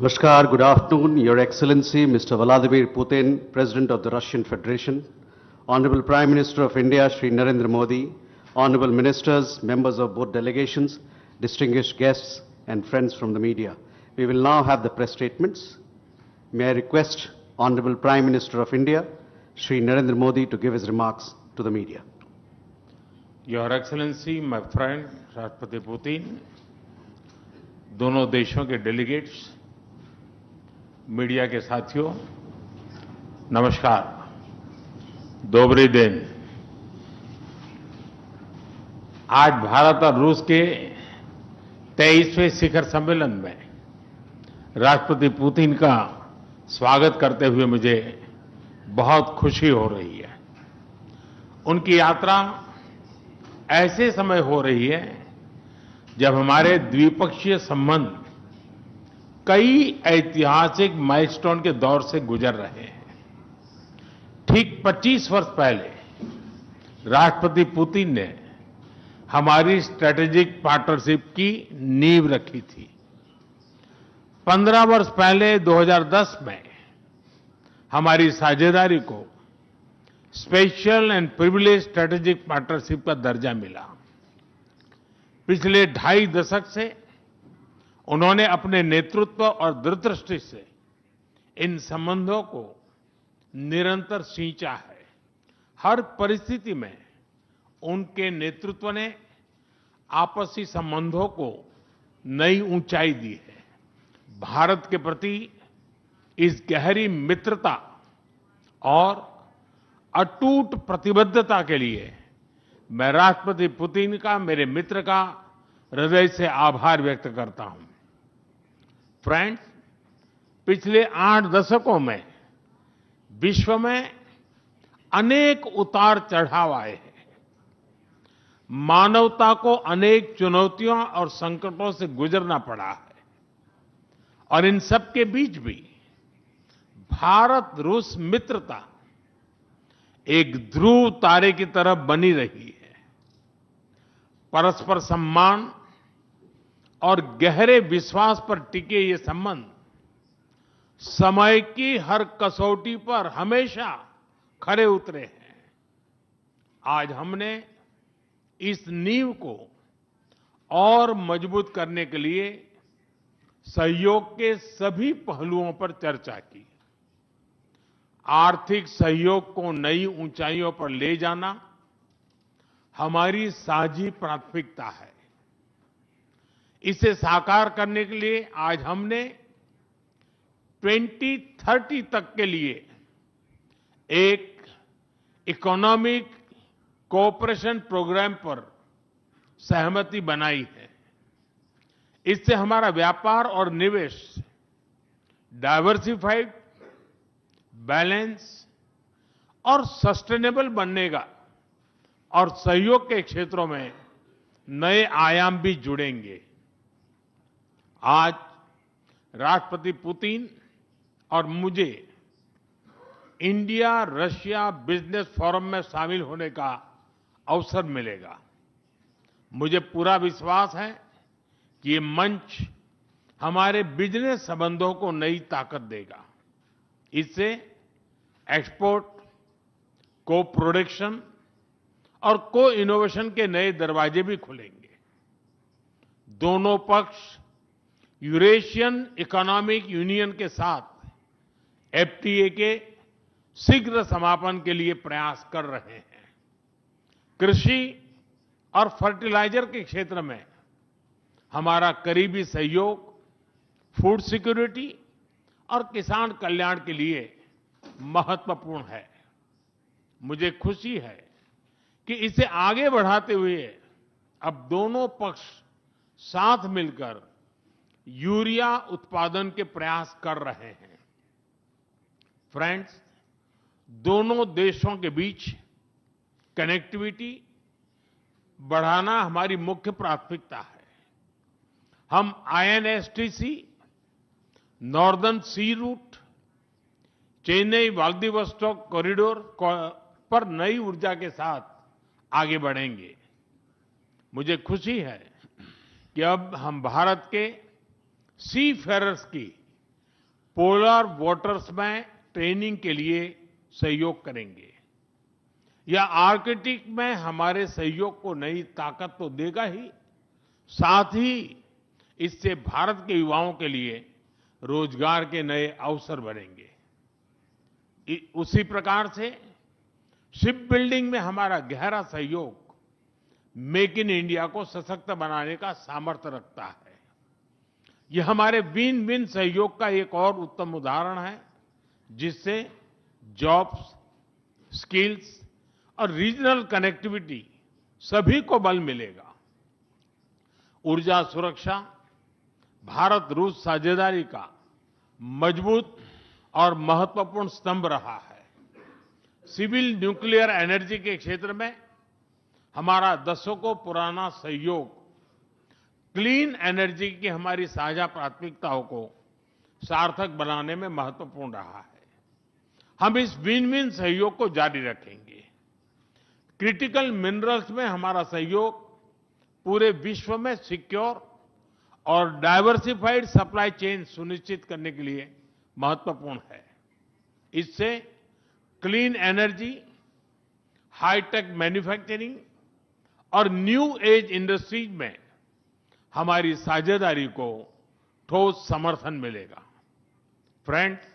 Namaskar, good afternoon, Your Excellency, Mr. Vladimir Putin, President of the Russian Federation, Honorable Prime Minister of India, Shri Narendra Modi, Honorable Ministers, members of both delegations, distinguished guests, and friends from the media. We will now have the press statements. May I request Honorable Prime Minister of India, Shri Narendra Modi, to give his remarks to the media. Your Excellency, my friend, राष्ट्रपति Putin, दोनों देशों के delegates, media के साथियों, नमस्कार, दोबरे दिन। आज भारत और रूस के 23वें शिखर सम्मेलन में राष्ट्रपति पुतिन का स्वागत करते हुए मुझे बहुत खुशी हो रही है। उनकी यात्रा ऐसे समय हो रही है जब हमारे द्विपक्षीय संबंध कई ऐतिहासिक माइलस्टोन के दौर से गुजर रहे हैं। ठीक 25 वर्ष पहले राष्ट्रपति पुतिन ने हमारी स्ट्रेटेजिक पार्टनरशिप की नींव रखी थी। 15 वर्ष पहले 2010 में हमारी साझेदारी को special and privilege strategic partnership का दर्जा मिला। पिछले 2.5 दशक से उन्होंने अपने नेतृत्व और दूरदृष्टि से इन संबंधों को निरंतर सींचा है। हर परिस्थिति में उनके नेतृत्व ने आपसी संबंधों को नई ऊंचाई दी है। भारत के प्रति इस गहरी मित्रता और अटूट प्रतिबद्धता के लिए मैं राष्ट्रपति पुतिन का, मेरे मित्र का हृदय से आभार व्यक्त करता हूं। फ्रेंड्स, पिछले 8 दशकों में विश्व में अनेक उतार चढ़ाव आए हैं। मानवता को अनेक चुनौतियों और संकटों से गुजरना पड़ा है और इन सब के बीच भी भारत रूस मित्रता एक ध्रुव तारे की तरह बनी रही है। परस्पर सम्मान और गहरे विश्वास पर टिके ये संबंध समय की हर कसौटी पर हमेशा खरे उतरे हैं। आज हमने इस नींव को और मजबूत करने के लिए सहयोग के सभी पहलुओं पर चर्चा की। आर्थिक सहयोग को नई ऊंचाइयों पर ले जाना हमारी साझी प्राथमिकता है। इसे साकार करने के लिए आज हमने 2030 तक के लिए एक इकोनॉमिक कोऑपरेशन प्रोग्राम पर सहमति बनाई है। इससे हमारा व्यापार और निवेश डाइवर्सिफाइड, बैलेंस और सस्टेनेबल बनेगा और सहयोग के क्षेत्रों में नए आयाम भी जुड़ेंगे। आज राष्ट्रपति पुतिन और मुझे इंडिया रशिया बिजनेस फोरम में शामिल होने का अवसर मिलेगा। मुझे पूरा विश्वास है कि ये मंच हमारे बिजनेस संबंधों को नई ताकत देगा। इससे एक्सपोर्ट, को प्रोडक्शन और को इनोवेशन के नए दरवाजे भी खुलेंगे। दोनों पक्ष यूरेशियन इकोनॉमिक यूनियन के साथ एफटीए के शीघ्र समापन के लिए प्रयास कर रहे हैं। कृषि और फर्टिलाइजर के क्षेत्र में हमारा करीबी सहयोग फूड सिक्योरिटी और किसान कल्याण के लिए महत्वपूर्ण है। मुझे खुशी है कि इसे आगे बढ़ाते हुए अब दोनों पक्ष साथ मिलकर यूरिया उत्पादन के प्रयास कर रहे हैं। फ्रेंड्स, दोनों देशों के बीच कनेक्टिविटी बढ़ाना हमारी मुख्य प्राथमिकता है। हम आईएनएसटीसी, नॉर्दर्न सी रूट, चेन्नई व्लादिवोस्टोक कॉरिडोर पर नई ऊर्जा के साथ आगे बढ़ेंगे। मुझे खुशी है कि अब हम भारत के सी फेरर्स की पोलर वाटर्स में ट्रेनिंग के लिए सहयोग करेंगे। यह आर्कटिक में हमारे सहयोग को नई ताकत तो देगा ही, साथ ही इससे भारत के युवाओं के लिए रोजगार के नए अवसर बनेंगे। उसी प्रकार से शिप बिल्डिंग में हमारा गहरा सहयोग मेक इन इंडिया को सशक्त बनाने का सामर्थ्य रखता है। यह हमारे विन विन सहयोग का एक और उत्तम उदाहरण है, जिससे जॉब्स, स्किल्स और रीजनल कनेक्टिविटी सभी को बल मिलेगा। ऊर्जा सुरक्षा भारत रूस साझेदारी का मजबूत और महत्वपूर्ण स्तंभ रहा है। सिविल न्यूक्लियर एनर्जी के क्षेत्र में हमारा दशकों पुराना सहयोग क्लीन एनर्जी की हमारी साझा प्राथमिकताओं को सार्थक बनाने में महत्वपूर्ण रहा है। हम इस विन विन सहयोग को जारी रखेंगे। क्रिटिकल मिनरल्स में हमारा सहयोग पूरे विश्व में सिक्योर और डाइवर्सिफाइड सप्लाई चेन सुनिश्चित करने के लिए महत्वपूर्ण है। इससे क्लीन एनर्जी, हाईटेक मैन्युफैक्चरिंग और न्यू एज इंडस्ट्रीज में हमारी साझेदारी को ठोस समर्थन मिलेगा। फ्रेंड्स,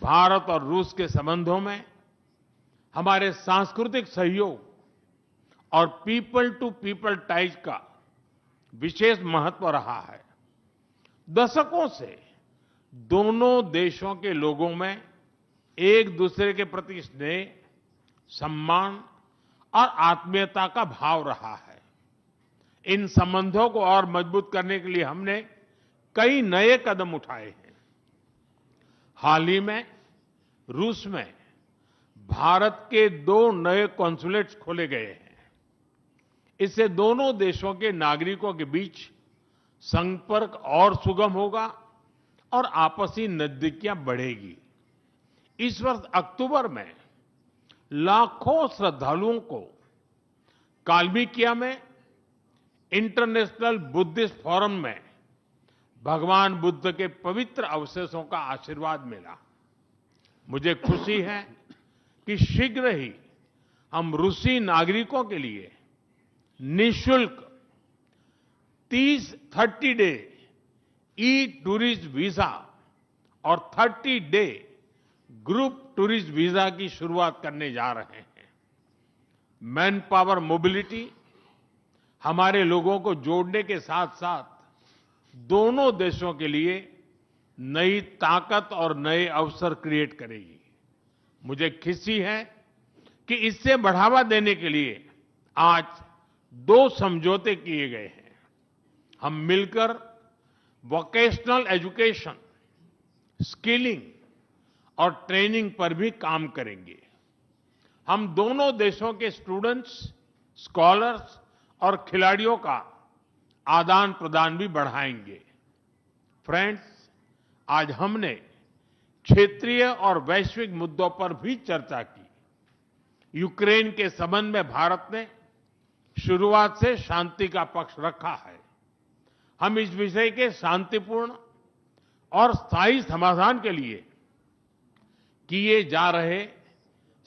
भारत और रूस के संबंधों में हमारे सांस्कृतिक सहयोग और पीपल टू पीपल टाइज का विशेष महत्व रहा है। दशकों से दोनों देशों के लोगों में एक दूसरे के प्रति स्नेह, सम्मान और आत्मीयता का भाव रहा है। इन संबंधों को और मजबूत करने के लिए हमने कई नए कदम उठाए हैं। हाल ही में रूस में भारत के 2 नए कॉन्सुलेट्स खोले गए हैं। इससे दोनों देशों के नागरिकों के बीच संपर्क और सुगम होगा और आपसी नजदीकियां बढ़ेगी। इस वर्ष अक्टूबर में लाखों श्रद्धालुओं को काल्मिकिया में इंटरनेशनल बुद्धिस्ट फोरम में भगवान बुद्ध के पवित्र अवशेषों का आशीर्वाद मिला। मुझे खुशी है कि शीघ्र ही हम रूसी नागरिकों के लिए निःशुल्क 30 डे ई टूरिस्ट वीजा और 30 डे ग्रुप टूरिस्ट वीजा की शुरुआत करने जा रहे हैं। मैन पावर मोबिलिटी हमारे लोगों को जोड़ने के साथ साथ दोनों देशों के लिए नई ताकत और नए अवसर क्रिएट करेगी। मुझे खुशी है कि इससे बढ़ावा देने के लिए आज 2 समझौते किए गए हैं। हम मिलकर वोकेशनल एजुकेशन, स्किलिंग और ट्रेनिंग पर भी काम करेंगे। हम दोनों देशों के स्टूडेंट्स, स्कॉलर्स और खिलाड़ियों का आदान प्रदान भी बढ़ाएंगे। फ्रेंड्स, आज हमने क्षेत्रीय और वैश्विक मुद्दों पर भी चर्चा की। यूक्रेन के संबंध में भारत ने शुरुआत से शांति का पक्ष रखा है। हम इस विषय के शांतिपूर्ण और स्थायी समाधान के लिए किए जा रहे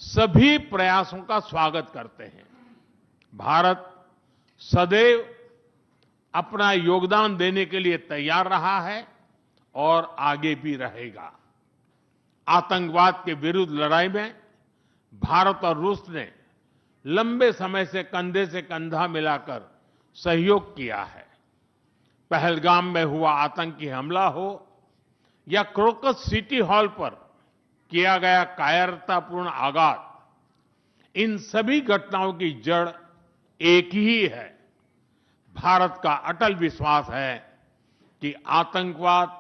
सभी प्रयासों का स्वागत करते हैं। भारत सदैव अपना योगदान देने के लिए तैयार रहा है और आगे भी रहेगा। आतंकवाद के विरुद्ध लड़ाई में भारत और रूस ने लंबे समय से कंधे से कंधा मिलाकर सहयोग किया है। पहलगाम में हुआ आतंकी हमला हो या क्रोकस सिटी हॉल पर किया गया कायरतापूर्ण आघात, इन सभी घटनाओं की जड़ एक ही है। भारत का अटल विश्वास है कि आतंकवाद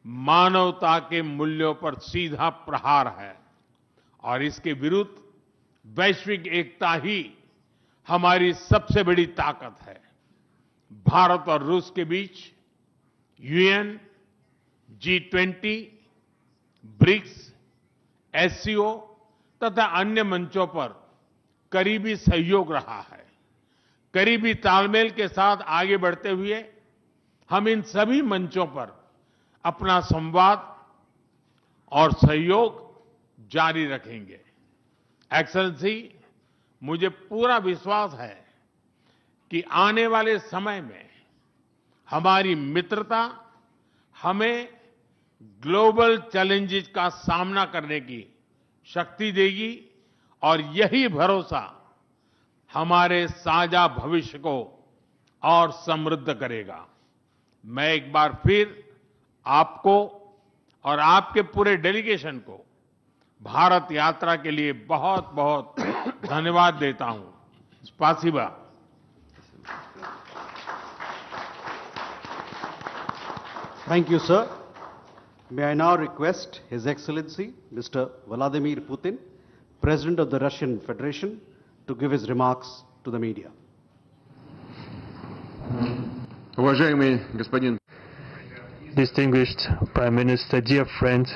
मानवता के मूल्यों पर सीधा प्रहार है और इसके विरुद्ध वैश्विक एकता ही हमारी सबसे बड़ी ताकत है। भारत और रूस के बीच यूएन, G20, ब्रिक्स, एससीओ तथा अन्य मंचों पर करीबी सहयोग रहा है। करीबी तालमेल के साथ आगे बढ़ते हुए हम इन सभी मंचों पर अपना संवाद और सहयोग जारी रखेंगे। एक्सेलेंसी, मुझे पूरा विश्वास है कि आने वाले समय में हमारी मित्रता हमें ग्लोबल चैलेंजेस का सामना करने की शक्ति देगी और यही भरोसा हमारे साझा भविष्य को और समृद्ध करेगा। मैं एक बार फिर आपको और आपके पूरे डेलीगेशन को भारत यात्रा के लिए बहुत बहुत धन्यवाद देता हूं। स्पासिबा। Thank you, sir. May I now request His Excellency, Mr. Vladimir Putin, President of the Russian Federation, to give his remarks to the media. Уважаемый господин Distinguished Prime Minister, dear friend,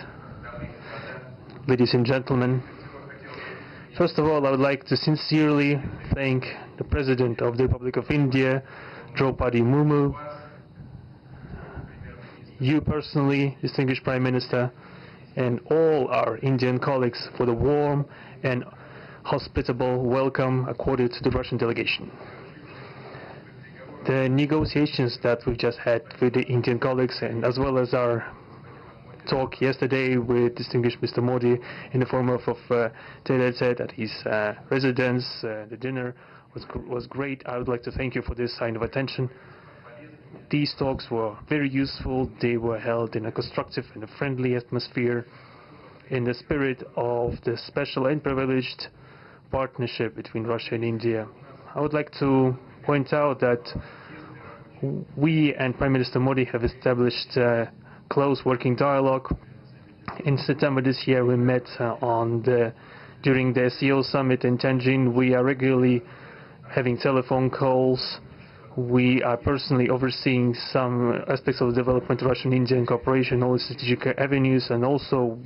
ladies and gentlemen, first of all, I would like to sincerely thank the President of the Republic of India, Draupadi Murmu, you personally, distinguished Prime Minister, and all our Indian colleagues for the warm and hospitable welcome accorded to the Russian delegation. The negotiations that we've just had with the Indian colleagues, and as well as our talk yesterday with distinguished Mr. Modi in the form of Taylor said at his residence, the dinner was great. I would like to thank you for this sign of attention. These talks were very useful. They were held in a constructive and a friendly atmosphere in the spirit of the special and privileged partnership between Russia and India. I would like to point out that we and Prime Minister Modi have established close working dialogue. In September this year, we met during the SEO summit in Tianjin. We are regularly having telephone calls. We are personally overseeing some aspects of the development of Russian-Indian cooperation, all the strategic avenues, and also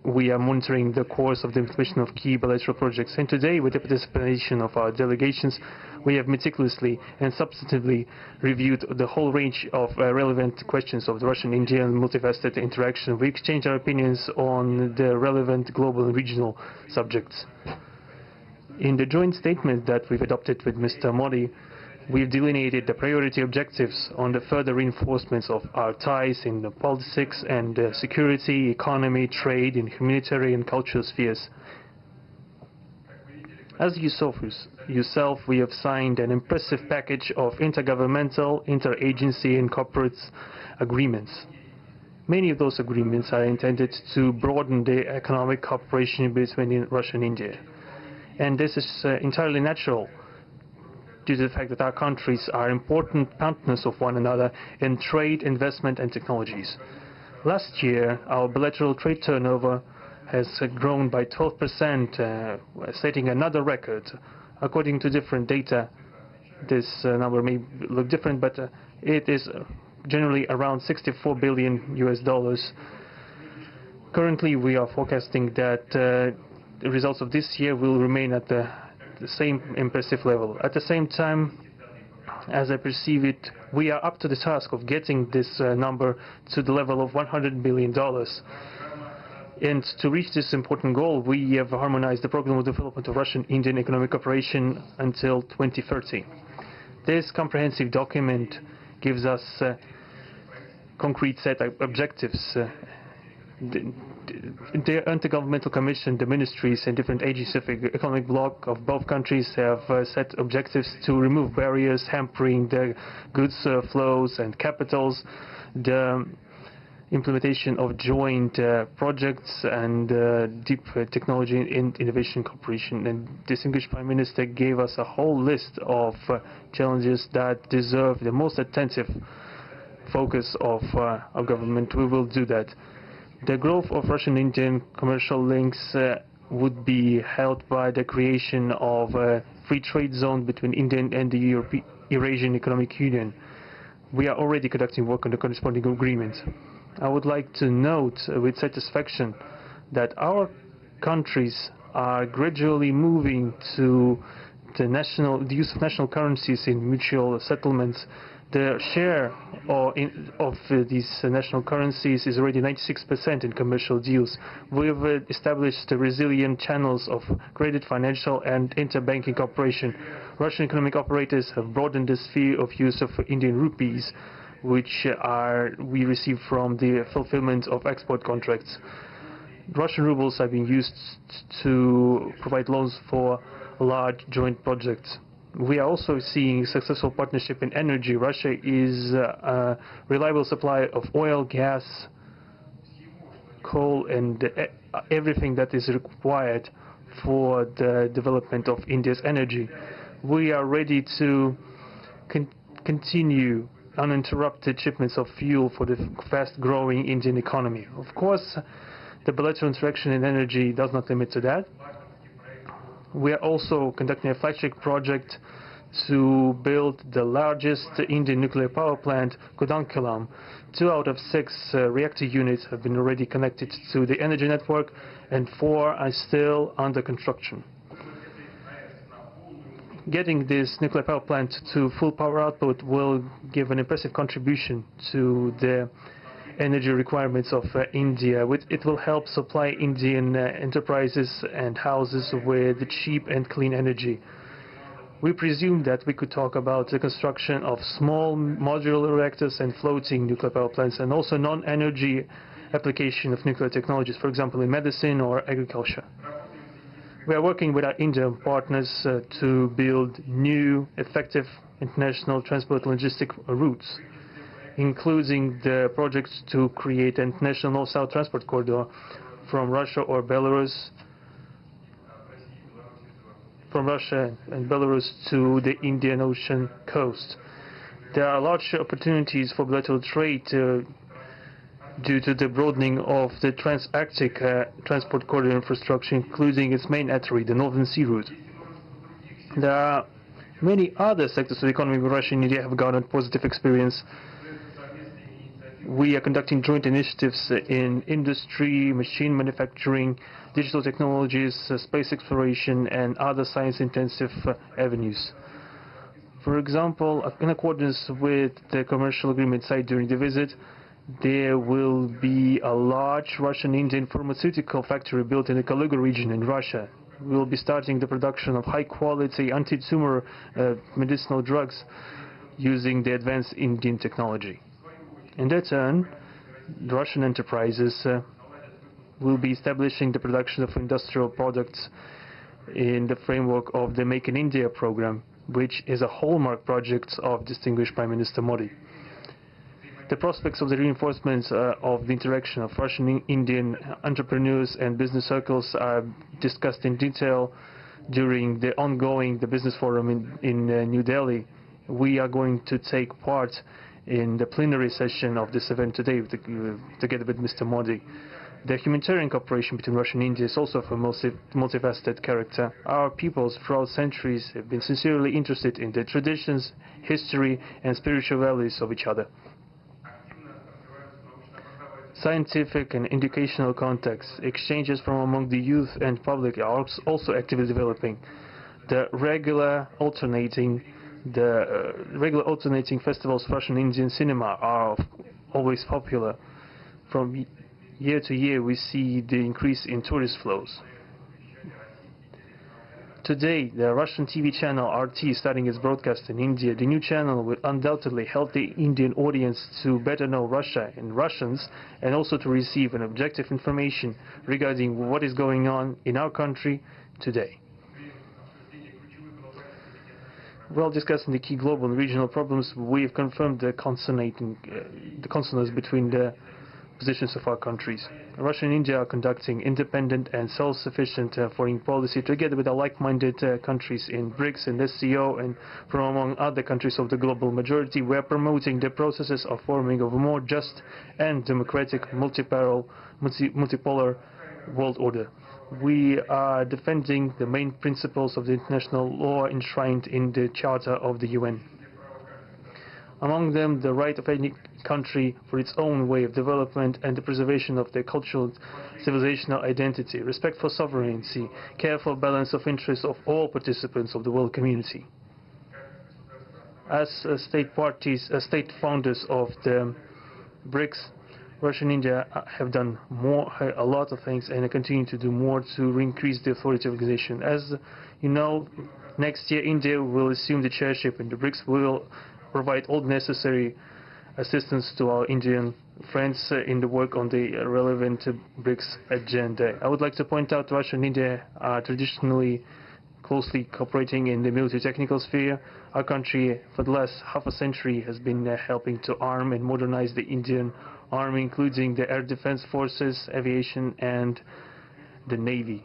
we are monitoring the course of the implementation of key bilateral projects. And today, with the participation of our delegations, we have meticulously and substantively reviewed the whole range of relevant questions of the Russian-Indian multifaceted interaction. We exchange our opinions on the relevant global and regional subjects. In the joint statement that we've adopted with Mr. Modi, we've delineated the priority objectives on the further reinforcements of our ties in the politics and security, economy, trade, in humanitarian and cultural spheres. As you saw yourself, we have signed an impressive package of intergovernmental, interagency and corporate agreements. Many of those agreements are intended to broaden the economic cooperation between Russia and India. And this is entirely natural, due to the fact that our countries are important partners of one another in trade, investment and technologies. Last year, our bilateral trade turnover has grown by 12%, setting another record. According to different data, this number may look different, but it is generally around $64 billion. Currently, we are forecasting that the results of this year will remain at the same impressive level. At the same time, as I perceive it, we are up to the task of getting this number to the level of $100 billion. And to reach this important goal, we have harmonized the program of development of Russian-Indian economic cooperation until 2030. This comprehensive document gives us concrete set of objectives. The Intergovernmental Commission, the ministries and different agencies of the economic bloc of both countries have set objectives to remove barriers hampering the goods flows and capitals, the implementation of joint projects and deep technology and innovation cooperation. And distinguished Prime Minister gave us a whole list of challenges that deserve the most attentive focus of our government. We will do that. The growth of Russian-Indian commercial links would be helped by the creation of a free trade zone between India and the Eurasian Economic Union. We are already conducting work on the corresponding agreement. I would like to note with satisfaction that our countries are gradually moving to the use of national currencies in mutual settlements. The share of these national currencies is already 96% in commercial deals. We've established resilient channels of credit, financial and interbanking cooperation. Russian economic operators have broadened the sphere of use of Indian rupees, which we receive from the fulfillment of export contracts. Russian rubles are being used to provide loans for large joint projects. We are also seeing successful partnership in energy. Russia is a reliable supplier of oil, gas, coal, and everything that is required for the development of India's energy. We are ready to continue uninterrupted shipments of fuel for the fast-growing Indian economy. Of course, the bilateral interaction in energy does not limit to that. We are also conducting a flagship project to build the largest Indian nuclear power plant, Kudankulam. 2 out of 6 reactor units have been already connected to the energy network, and 4 are still under construction. Getting this nuclear power plant to full power output will give an impressive contribution to the energy requirements of India. It will help supply Indian enterprises and houses with cheap and clean energy. We presume that we could talk about the construction of small modular reactors and floating nuclear power plants, and also non-energy application of nuclear technologies, for example in medicine or agriculture. We are working with our Indian partners to build new, effective international transport logistic routes, including the projects to create an international north-south transport corridor from Russia and Belarus to the Indian Ocean coast. There are large opportunities for bilateral trade due to the broadening of the trans-Arctic transport corridor infrastructure, including its main artery, the Northern Sea Route. There are many other sectors of the economy where Russia and India have garnered positive experience. We are conducting joint initiatives in industry, machine manufacturing, digital technologies, space exploration, and other science-intensive avenues. For example, in accordance with the commercial agreement signed during the visit, there will be a large Russian-Indian pharmaceutical factory built in the Kaluga region in Russia. We will be starting the production of high-quality anti-tumor medicinal drugs using the advanced Indian technology. In their turn, Russian enterprises will be establishing the production of industrial products in the framework of the Make in India program, which is a hallmark project of distinguished Prime Minister Modi. The prospects of the reinforcement of the interaction of Russian-Indian entrepreneurs and business circles are discussed in detail during the ongoing Business Forum in New Delhi. We are going to take part in the plenary session of this event today together with Mr. Modi. The humanitarian cooperation between Russia and India is also of a multifaceted character. Our peoples throughout centuries have been sincerely interested in the traditions, history and spiritual values of each other. Scientific and educational contacts, exchanges from among the youth and public are also actively developing. The regular alternating festivals of Russian Indian cinema are always popular. From year to year we see the increase in tourist flows. Today, the Russian TV channel RT starting its broadcast in India. The new channel will undoubtedly help the Indian audience to better know Russia and Russians, and also to receive an objective information regarding what is going on in our country today. While discussing the key global and regional problems, we have confirmed the consonance between the positions of our countries. Russia and India are conducting independent and self-sufficient foreign policy together with our like-minded countries in BRICS and SCO, and from among other countries of the global majority. We are promoting the processes of forming of a more just and democratic multipolar world order. We are defending the main principles of the international law enshrined in the Charter of the UN. Among them, the right of any country for its own way of development and the preservation of their cultural civilizational identity, respect for sovereignty, careful balance of interests of all participants of the world community. As state parties, state founders of the BRICS, Russia and India have done a lot of things, and continue to do more to increase the authority of the organization. As you know, next year India will assume the chairship, and the BRICS will provide all necessary assistance to our Indian friends in the work on the relevant BRICS agenda. I would like to point out Russia and India are traditionally closely cooperating in the military technical sphere. Our country, for the last half a century, has been helping to arm and modernize the Indian Army, including the air defense forces, aviation, and the Navy.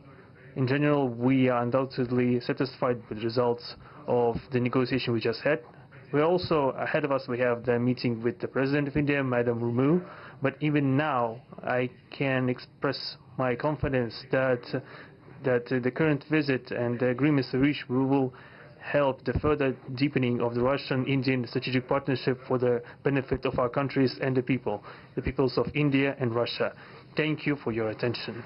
In general, we are undoubtedly satisfied with the results of the negotiation we just had. We also, ahead of us, we have the meeting with the President of India, Madam Murmu. But even now, I can express my confidence that the current visit and the agreements reached will help the further deepening of the Russian-Indian strategic partnership for the benefit of our countries and the peoples of India and Russia. Thank you for your attention.